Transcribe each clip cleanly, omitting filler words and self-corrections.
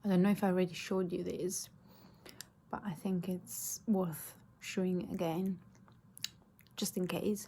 I don't know if I already showed you this, but I think it's worth showing it again, just in case.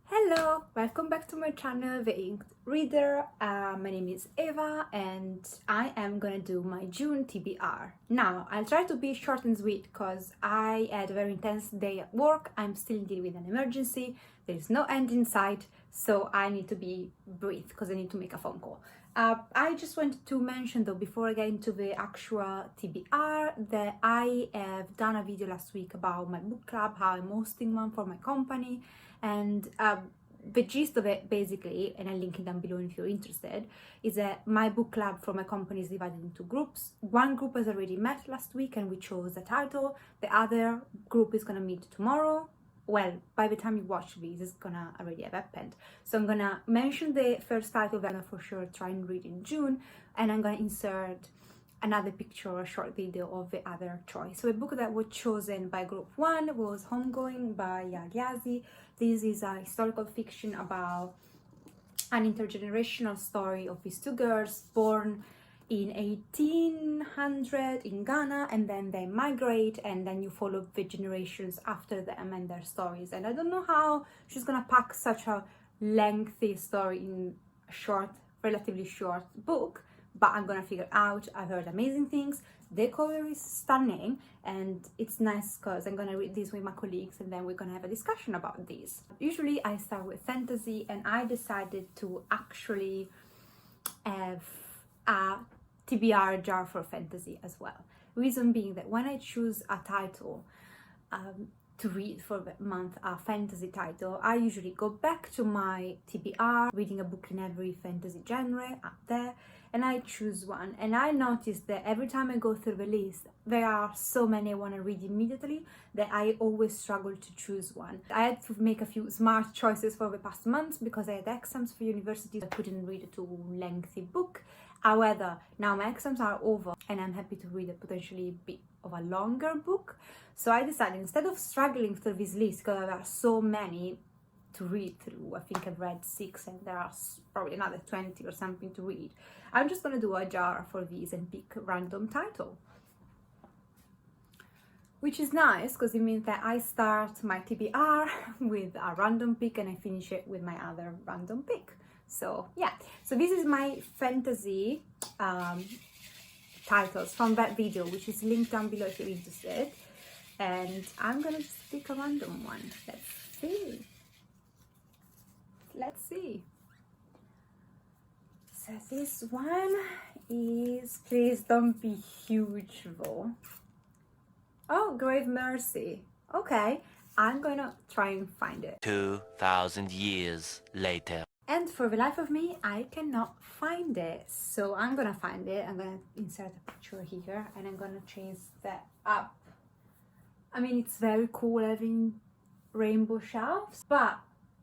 Hello, welcome back to my channel, The Inked Reader. My name is Eva and I am gonna do my June TBR. Now, I'll try to be short and sweet because I had a very intense day at work. I'm still dealing with an emergency. There is no end in sight, so I need to breathe because I need to make a phone call. I just wanted to mention though, before I get into the actual TBR, that I have done a video last week about my book club, how I'm hosting one for my company, and the gist of it basically, and I'll link it down below if you're interested, is that my book club for my company is divided into groups. One group has already met last week and we chose the title. The other group is gonna meet tomorrow. Well, by the time you watch this, it's gonna already have happened. So I'm gonna mention the first title that I'm gonna for sure try and read in June, and I'm gonna insert another picture or a short video of the other choice. So the book that was chosen by group one was Homegoing by Yagyasi. This is a historical fiction about an intergenerational story of these two girls born in 1800 in Ghana, and then they migrate, and then you follow the generations after them and their stories. And I don't know how she's gonna pack such a lengthy story in a short, relatively short book, but I'm gonna figure out. I've heard amazing things. The cover is stunning, and it's nice because I'm gonna read this with my colleagues and then we're gonna have a discussion about this. Usually I start with fantasy, and I decided to actually have a TBR jar for fantasy as well. Reason being that when I choose a title to read for the month, a fantasy title, I usually go back to my TBR, reading a book in every fantasy genre up there, and I choose one. And I noticed that every time I go through the list, there are so many I want to read immediately that I always struggle to choose one. I had to make a few smart choices for the past months because I had exams for university. I couldn't read a too lengthy book. However, now my exams are over and I'm happy to read a potentially bit of a longer book. So I decided, instead of struggling through this list, because there are so many to read through, I think I've read 6 and there are probably another 20 or something to read, I'm just going to do a jar for these and pick a random title. Which is nice because it means that I start my TBR with a random pick and I finish it with my other random pick. So yeah, so this is my fantasy titles from that video, which is linked down below if you're interested. And I'm gonna just pick a random one. Let's see. So this one is, please don't be huge though. Oh, Grave Mercy. Okay, I'm gonna try and find it. 2,000 years later. And for the life of me, I cannot find it. So I'm gonna find it. I'm gonna insert a picture here and I'm gonna change that up. I mean, it's very cool having rainbow shelves, but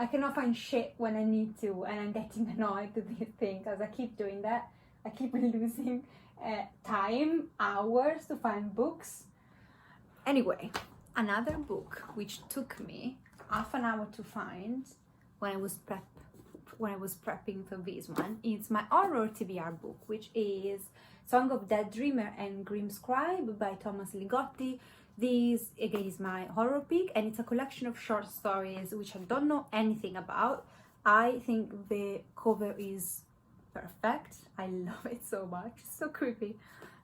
I cannot find shit when I need to, and I'm getting annoyed with this thing because I keep doing that. I keep losing time, hours to find books. Anyway, another book which took me half an hour to find when I was prepping for this one is my Honorary TBR book, which is Song of Dead Dreamer and Grim Scribe by Thomas Ligotti. This again is my horror pick, and it's a collection of short stories which I don't know anything about. I think the cover is perfect. I love it so much. It's so creepy.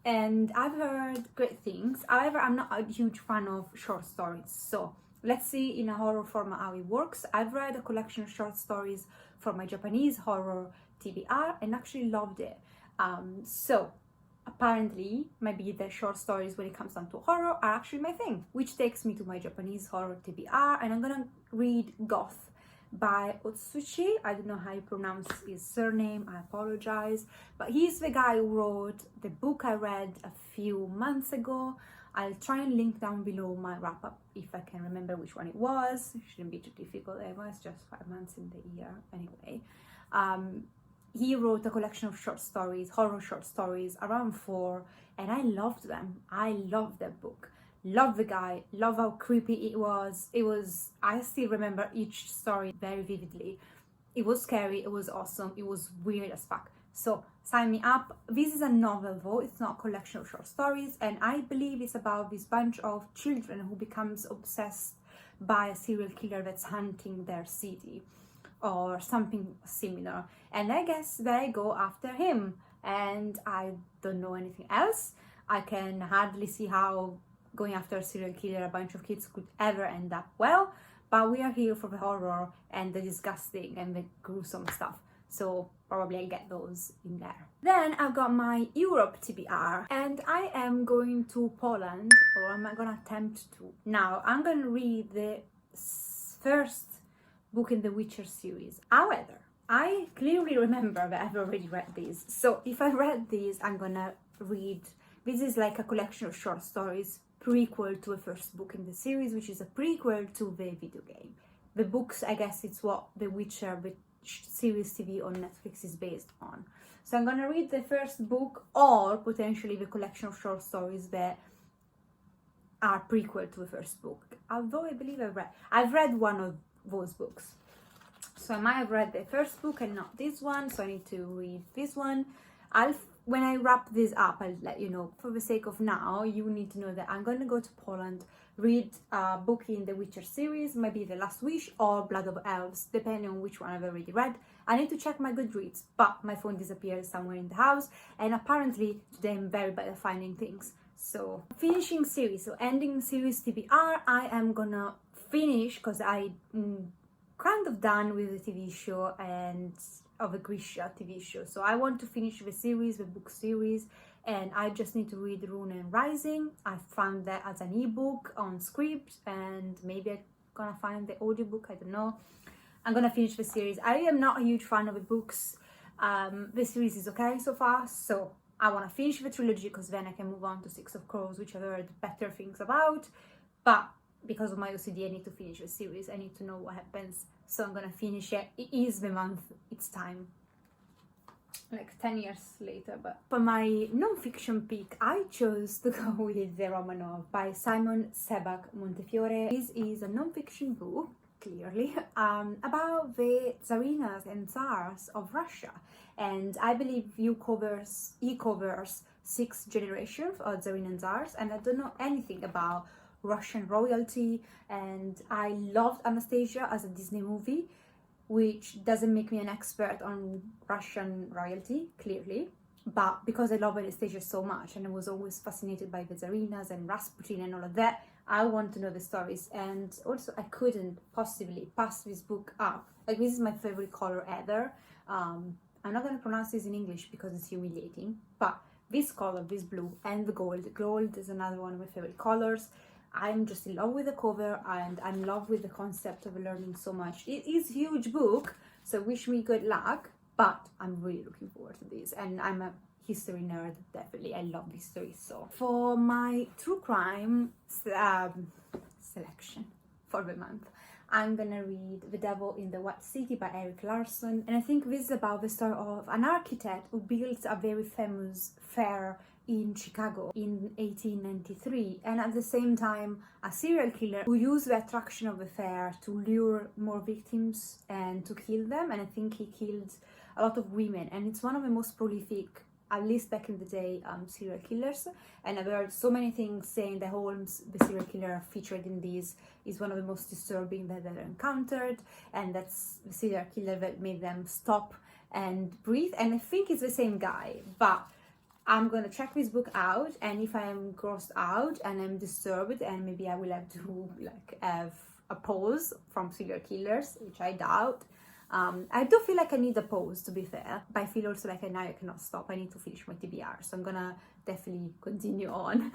And I've heard great things. However, I'm not a huge fan of short stories. So let's see in a horror format how it works. I've read a collection of short stories for my Japanese horror TBR and actually loved it. So apparently, maybe the short stories when it comes down to horror are actually my thing, which takes me to my Japanese horror TBR, and I'm gonna read Goth by Otsuchi. I don't know how you pronounce his surname, I apologize, but he's the guy who wrote the book I read a few months ago. I'll try and link down below my wrap-up if I can remember which one it was. It shouldn't be too difficult, it was just 5 months in the year anyway. he wrote a collection of short stories, horror short stories, around 4, and I loved them. I loved that book. Love the guy, love how creepy it was. I still remember each story very vividly. It was scary, it was awesome, it was weird as fuck. So sign me up. This is a novel though, it's not a collection of short stories, and I believe it's about this bunch of children who becomes obsessed by a serial killer that's hunting their city or something similar. And I guess they go after him, and I don't know anything else. I can hardly see how going after a serial killer, a bunch of kids, could ever end up well, but we are here for the horror and the disgusting and the gruesome stuff, so probably I'll get those in there. Then I've got my Europe TBR, and I am going to Poland, or I'm gonna attempt to. Now I'm gonna read the first book in the Witcher series. However, I clearly remember that I've already read these, so if I read these, I'm gonna read. This is like a collection of short stories, prequel to the first book in the series, which is a prequel to the video game. The books, I guess, it's what The Witcher, the series TV on Netflix, is based on. So I'm gonna read the first book, or potentially the collection of short stories that are prequel to the first book. Although I believe I've read one of those books. So I might have read the first book and not this one, so I need to read this one. When I wrap this up, I'll let you know. For the sake of now, you need to know that I'm going to go to Poland, read a book in the Witcher series, maybe The Last Wish or Blood of Elves, depending on which one I've already read. I need to check my Goodreads, but my phone disappeared somewhere in the house, and apparently today I'm very bad at finding things. So finishing series, so ending series TBR, I am gonna finish, because I'm kind of done with the TV show and of a Grisha TV show. So I want to finish the series, the book series, and I just need to read Rune and Rising. I found that as an ebook on Script, and maybe I'm gonna find the audiobook, I don't know. I'm gonna finish the series. I am not a huge fan of the books. The series is okay so far, so I want to finish the trilogy, because then I can move on to Six of Crows, which I've heard better things about. But because of my OCD, I need to finish the series. I need to know what happens. So I'm gonna finish it. It is the month, it's time. Like 10 years later. But for my non-fiction pick, I chose to go with The Romanov by Simon Sebag Montefiore. This is a non-fiction book, clearly, about the Tsarinas and Tsars of Russia. And I believe he covers 6 generations of Tsarina and Tsars, and I don't know anything about Russian royalty, and I loved Anastasia as a Disney movie, which doesn't make me an expert on Russian royalty, clearly, but because I love Anastasia so much and I was always fascinated by the Tsarinas and Rasputin and all of that, I want to know the stories. And also I couldn't possibly pass this book up. Like, this is my favorite color ever. I'm not going to pronounce this in English because it's humiliating, but this color, this blue, and the gold is another one of my favorite colors. I'm just in love with the cover, and I'm in love with the concept of learning so much. It is a huge book, so wish me good luck, but I'm really looking forward to this, and I'm a history nerd, definitely. I love history. So for my true crime selection for the month, I'm gonna read The Devil in the White City by Erik Larson, and I think this is about the story of an architect who built a very famous fair in Chicago in 1893, and at the same time a serial killer who used the attraction of the fair to lure more victims and to kill them. And I think he killed a lot of women, and it's one of the most prolific, at least back in the day, serial killers. And I've heard so many things saying that Holmes, the serial killer featured in this, is one of the most disturbing that they've encountered, and that's the serial killer that made them stop and breathe. And I think it's the same guy, but I'm gonna check this book out, and if I am grossed out and I'm disturbed, and maybe I will have to like have a pause from serial killers, which I doubt. I do feel like I need a pause, to be fair, but I feel also like now I cannot stop. I need to finish my TBR, so I'm gonna definitely continue on.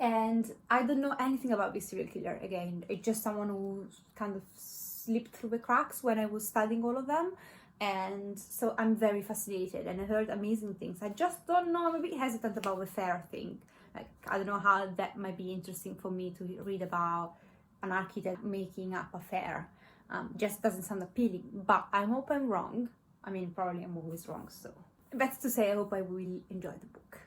And I don't know anything about this serial killer. Again, it's just someone who kind of slipped through the cracks when I was studying all of them. And so I'm very fascinated, and I heard amazing things. I just don't know, I'm a bit hesitant about the fair thing. Like, I don't know how that might be interesting for me to read about an architect making up a fair. Just doesn't sound appealing, but I hope I'm wrong. I mean, probably I'm always wrong, so that's to say I hope I will enjoy the book.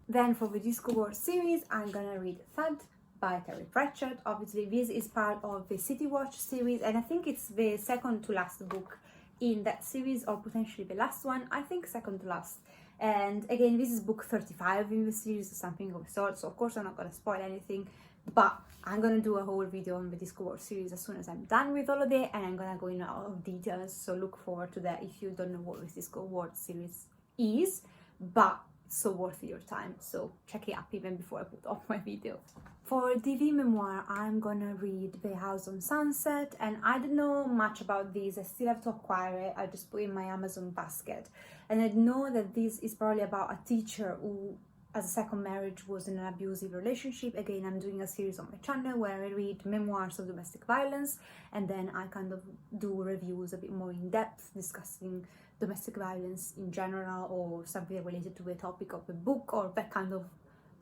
Then for the Disco War series, I'm gonna read Thud by Terry Pratchett. Obviously, this is part of the City Watch series, and I think it's the second to last book in that series, or potentially the last one. I think second to last. And again, this is book 35 in the series, or something of the sort, so of course I'm not gonna spoil anything, but I'm gonna do a whole video on the Disco War series as soon as I'm done with all of it, and I'm gonna go in all of details, so look forward to that if you don't know what this Disco War series is, but so worth your time, so check it up even before I put off my video. For DV memoir, I'm gonna read The House on Sunset, and I don't know much about this. I still have to acquire it. I just put it in my Amazon basket, and I know that this is probably about a teacher who, as a second marriage, was in an abusive relationship. Again, I'm doing a series on my channel where I read memoirs of domestic violence, and then I kind of do reviews a bit more in depth, discussing domestic violence in general, or something related to the topic of the book, or that kind of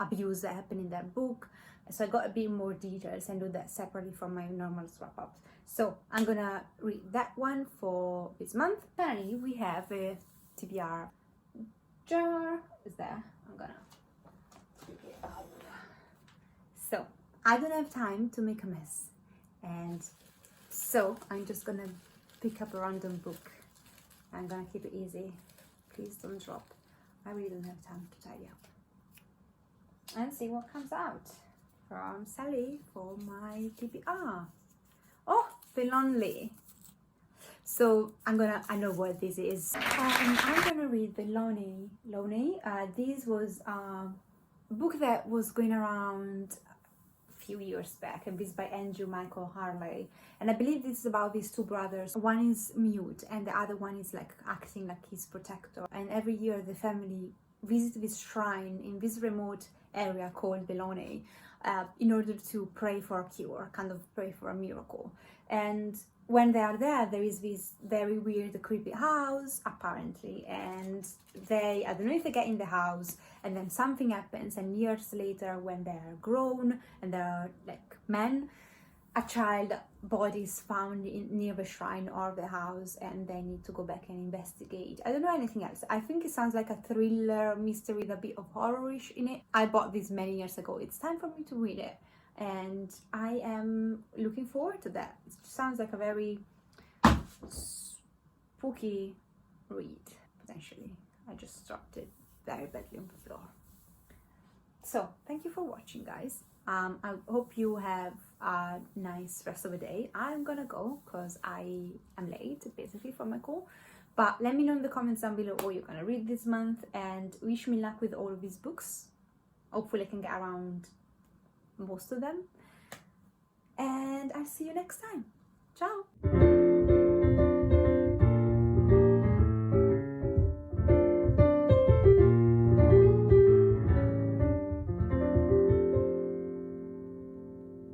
abuse that happened in that book. So I got a bit more details and do that separately from my normal wrap-ups. So I'm gonna read that one for this month. Finally, we have a TBR jar. Is there? I'm gonna pick it up. So I don't have time to make a mess, and so I'm just gonna pick up a random book. I'm gonna keep it easy. Please don't drop. I really don't have time to tidy up. And see what comes out from Sally for my TBR. Oh, The Lonely. So I know what this is. I'm gonna read The Lonely. This was a book that was going around few years back, and this is by Andrew Michael Harley, and I believe this is about these two brothers. One is mute and the other one is like acting like his protector, and every year the family visit this shrine in this remote area called Bellone in order to pray for a cure, kind of pray for a miracle. And when they are there, there is this very weird, creepy house, apparently, and I don't know if they get in the house, and then something happens, and years later, when they're grown, and they're like men, a child body is found near the shrine or the house, and they need to go back and investigate. I don't know anything else. I think it sounds like a thriller mystery with a bit of horror-ish in it. I bought this many years ago. It's time for me to read it, and I am looking forward to that. It sounds like a very spooky read, potentially. I just dropped it very badly on the floor. So thank you for watching, guys. I hope you have a nice rest of the day. I'm gonna go because I am late basically for my call, but let me know in the comments down below what you're gonna read this month, and wish me luck with all of these books. Hopefully I can get around most of them, and I'll see you next time. Ciao.